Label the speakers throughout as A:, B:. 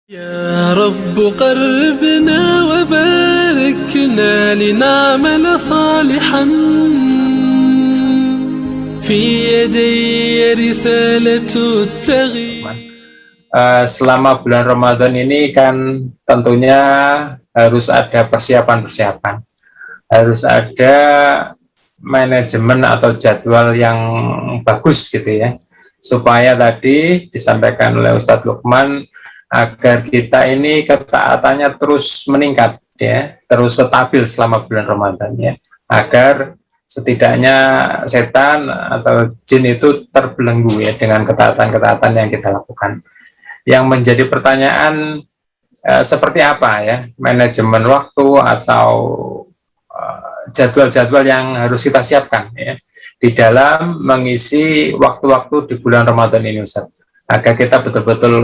A: يا رب قربنا وباركنا لنعمل صالحا في يدي رسالة التغيير.
B: Selama bulan Ramadan ini kan tentunya harus ada persiapan-persiapan, harus ada manajemen atau jadwal yang bagus gitu ya, supaya tadi disampaikan oleh Ustadz Lukman agar kita ini ketaatannya terus meningkat ya, terus stabil selama bulan Ramadan ya, agar setidaknya setan atau jin itu terbelenggu ya dengan ketaatan-ketaatan yang kita lakukan. Yang menjadi pertanyaan seperti apa ya manajemen waktu atau jadwal-jadwal yang harus kita siapkan ya di dalam mengisi waktu-waktu di bulan Ramadan ini, Ustaz, agar kita betul-betul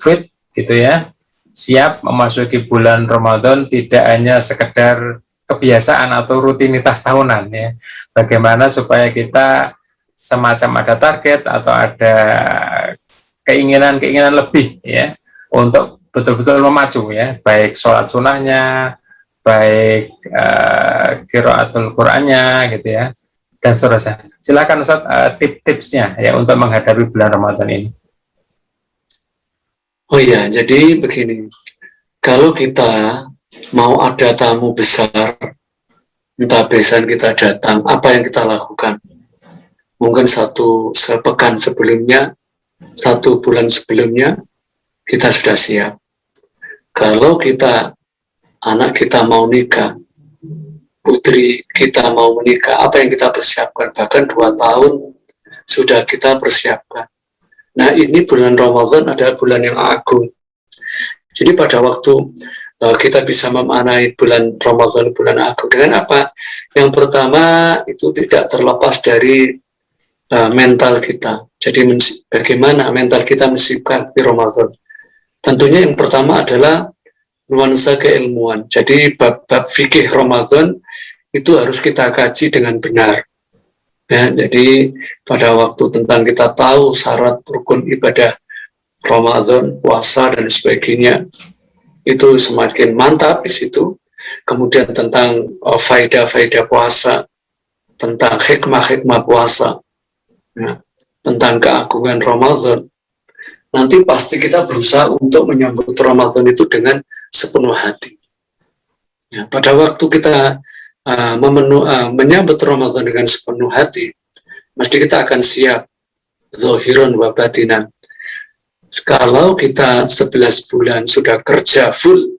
B: fit gitu ya, siap memasuki bulan Ramadan tidak hanya sekedar kebiasaan atau rutinitas tahunan ya. Bagaimana supaya kita semacam ada target atau ada keinginan-keinginan lebih ya untuk betul-betul memacu ya, baik sholat sunnahnya, baik qiraatul Qur'annya gitu ya, dan seterusnya. Silakan Ustaz, tips-tipsnya ya untuk menghadapi bulan Ramadan ini.
C: Oh iya, jadi begini, kalau kita mau ada tamu besar, entah besan kita datang, apa yang kita lakukan? Mungkin sepekan sebelumnya, 1 bulan sebelumnya, kita sudah siap. Kalau anak kita mau nikah, putri kita mau menikah, apa yang kita persiapkan? Bahkan 2 tahun sudah kita persiapkan. Nah, ini bulan Ramadan adalah bulan yang agung. Jadi pada waktu kita bisa memaknai bulan Ramadan, bulan agung, dengan apa? Yang pertama itu tidak terlepas dari mental kita. Jadi bagaimana mental kita mensikapi Ramadan? Tentunya yang pertama adalah nuansa keilmuan. Jadi bab-bab fikih Ramadan itu harus kita kaji dengan benar. Ya, jadi pada waktu tentang kita tahu syarat rukun ibadah Ramadan, puasa dan sebagainya, itu semakin mantap di situ. Kemudian tentang faedah-faedah puasa, tentang hikmah-hikmah puasa, ya, tentang keagungan Ramadan. Nanti pasti kita berusaha untuk menyambut Ramadan itu dengan sepenuh hati. Ya, pada waktu kita menyambut Ramadan dengan sepenuh hati, mesti kita akan siap zahiran wa batinan. Kalau kita 11 bulan sudah kerja full,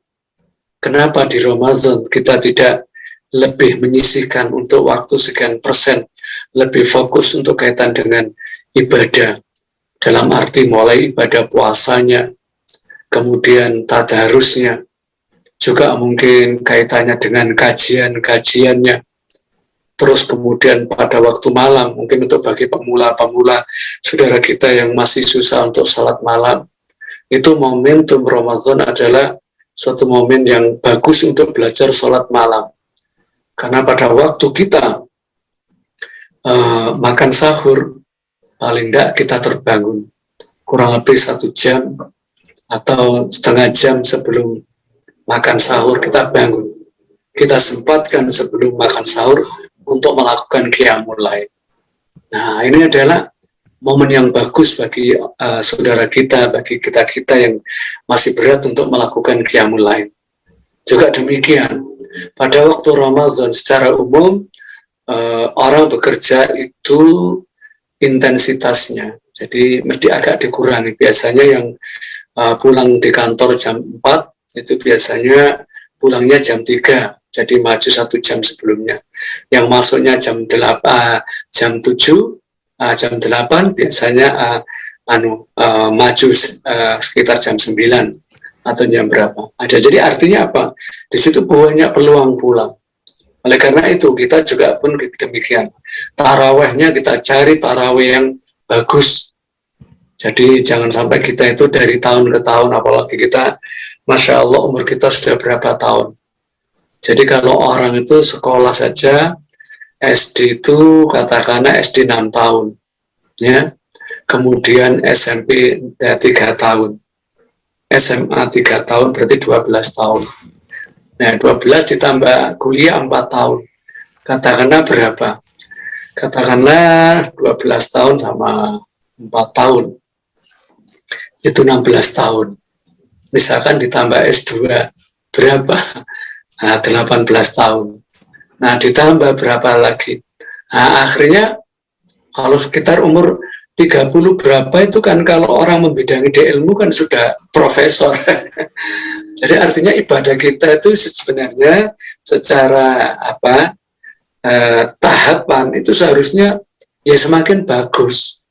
C: kenapa di Ramadan kita tidak lebih menyisihkan untuk waktu sekian persen, lebih fokus untuk kaitan dengan ibadah, dalam arti mulai ibadah puasanya, kemudian tadarusnya, juga mungkin kaitannya dengan kajian-kajiannya, terus kemudian pada waktu malam, mungkin untuk bagi pemula-pemula, saudara kita yang masih susah untuk salat malam, itu momentum Ramadan adalah suatu momen yang bagus untuk belajar salat malam. Karena pada waktu kita makan sahur, paling tidak kita terbangun kurang lebih 1 jam atau setengah jam sebelum makan sahur, kita bangun. Kita sempatkan sebelum makan sahur untuk melakukan qiyamul lail. Nah, ini adalah momen yang bagus bagi saudara kita, bagi kita yang masih berat untuk melakukan qiyamul lail. Juga demikian, pada waktu Ramadan secara umum, orang bekerja itu intensitasnya, jadi mesti agak dikurangi. Biasanya yang pulang di kantor jam 4, itu biasanya pulangnya jam 3, jadi maju 1 jam sebelumnya. Yang masuknya jam 8, jam 7, jam 8 biasanya maju sekitar jam 9 atau jam berapa. Jadi artinya apa? Di situ banyak peluang pulang. Oleh karena itu kita juga pun demikian. Tarawehnya kita cari taraweh yang bagus. Jadi jangan sampai kita itu dari tahun ke tahun, apalagi kita, Masya Allah, umur kita sudah berapa tahun. Jadi kalau orang itu sekolah saja, SD itu katakanlah SD 6 tahun, ya. Kemudian SMP 3 tahun. SMA 3 tahun berarti 12 tahun. Nah, 12 ditambah kuliah 4 tahun. Katakanlah berapa? Katakanlah 12 tahun sama 4 tahun. Itu 16 tahun. Misalkan ditambah S2 berapa? Nah, 18 tahun. Nah, ditambah berapa lagi? Nah, akhirnya kalau sekitar umur 30 berapa itu kan kalau orang membidangi di ilmu kan sudah profesor. Jadi artinya ibadah kita itu sebenarnya secara tahapan itu seharusnya ya semakin bagus.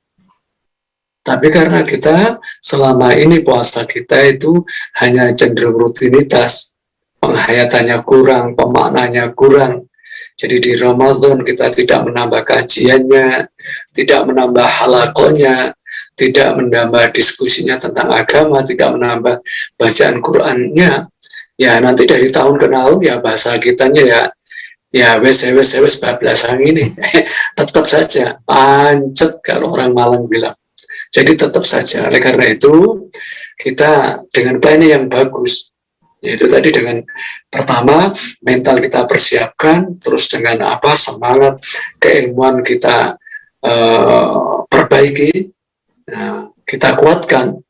C: Tapi karena kita selama ini puasa kita itu hanya cenderung rutinitas, penghayatannya kurang, pemaknanya kurang. Jadi di Ramadan kita tidak menambah kajiannya, tidak menambah halakonya, tidak menambah diskusinya tentang agama, tidak menambah bacaan Qur'annya. Ya nanti dari tahun ke tahun ya bahasa kitanya ya wes bablasan ini. Tetap saja pancet kalau orang Malang bilang. Jadi tetap saja. Oleh karena itu kita dengan planning yang bagus. Yaitu tadi dengan pertama mental kita persiapkan, terus dengan semangat keilmuan kita perbaiki, kita kuatkan,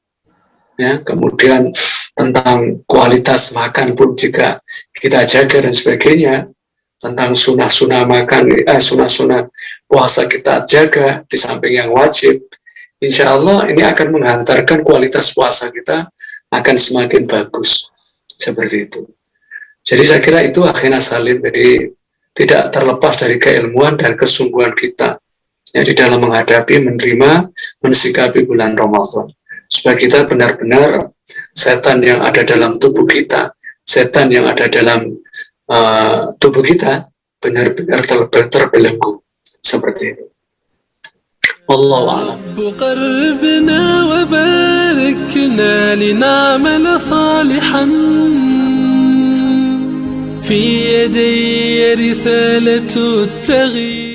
C: ya. Kemudian tentang kualitas makan pun juga kita jaga dan sebagainya. Tentang sunah-sunah makan, sunah-sunah puasa kita jaga di samping yang wajib. Insya Allah ini akan menghantarkan kualitas puasa kita akan semakin bagus. Seperti itu. Jadi saya kira itu akhirnya salim. Jadi tidak terlepas dari keilmuan dan kesungguhan kita ya di dalam menghadapi, menerima, mensikapi bulan Ramadan. Supaya kita benar-benar setan yang ada dalam tubuh kita, setan yang ada dalam tubuh kita benar-benar terbelenggu. Seperti itu. Wallahu a'lam.
A: قربنا وباركنا لنعمل صالحا في يدي رسالة التغيير